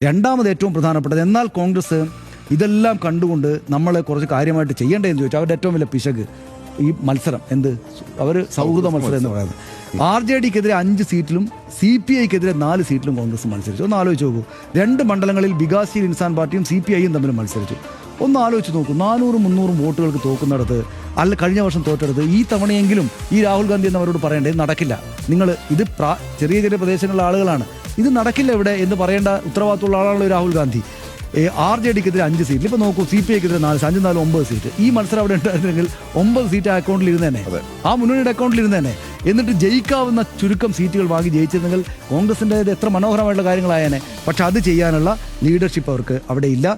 രണ്ടാമത് ഏറ്റവും പ്രധാനപ്പെട്ടത്, എന്നാൽ കോൺഗ്രസ് ഇതെല്ലാം കണ്ടുകൊണ്ട് നമ്മളെ കുറച്ച് കാര്യമായിട്ട് ചെയ്യേണ്ടതെന്ന് ചോദിച്ചാൽ അവരുടെ ഏറ്റവും വലിയ പിശക് ഈ മത്സരം. അവർ സൗഹൃദ മത്സരം എന്ന് പറയുന്നത്. RJDക്കെതിരെ 5 സീറ്റിലും CPIക്കെതിരെ 4 സീറ്റിലും കോൺഗ്രസ് മത്സരിച്ചു. ഒന്ന് ആലോചിച്ച് നോക്കൂ. 2 മണ്ഡലങ്ങളിൽ വികാസശീൽ ഇൻസാൻ പാർട്ടിയും CPIയും തമ്മിൽ മത്സരിച്ചു. ഒന്ന് ആലോചിച്ച് നോക്കൂ. 400-300 വോട്ടുകൾക്ക് തോക്കുന്നിടത്ത്, കഴിഞ്ഞ വർഷം തോറ്റെടുത്ത് ഈ തവണയെങ്കിലും ഈ രാഹുൽ ഗാന്ധി എന്നവരോട് പറയേണ്ടത് ഇത് നടക്കില്ല. നിങ്ങൾ ഇത് ചെറിയ ചെറിയ പ്രദേശങ്ങളിലെ ആളുകളാണ്, ഇത് നടക്കില്ല ഇവിടെ എന്ന് പറയേണ്ട ഉത്തരവാദിത്തമുള്ള ആളാണല്ലോ രാഹുൽ ഗാന്ധി. RJDക്കെതിരെ 5 സീറ്റിൽ, ഇപ്പോൾ നോക്കൂ, CPIക്കെതിരെ 4, 5, 4, 9 സീറ്റ്. ഈ മത്സരം അവിടെ ഉണ്ടായിരുന്നെങ്കിൽ 9 സീറ്റ് അക്കൗണ്ടിൽ ഇരുന്നേനെ, ആ മുന്നണിയുടെ അക്കൗണ്ടിൽ ഇരുന്നേനെ. എന്നിട്ട് ജയിക്കാവുന്ന ചുരുക്കം സീറ്റുകൾ വാങ്ങി ജയിച്ചിരുന്നെങ്കിൽ കോൺഗ്രസിൻ്റെ എത്ര മനോഹരമായിട്ടുള്ള കാര്യങ്ങളായേനെ. പക്ഷെ അത് ചെയ്യാനുള്ള ലീഡർഷിപ്പ് അവർക്ക് അവിടെ ഇല്ല.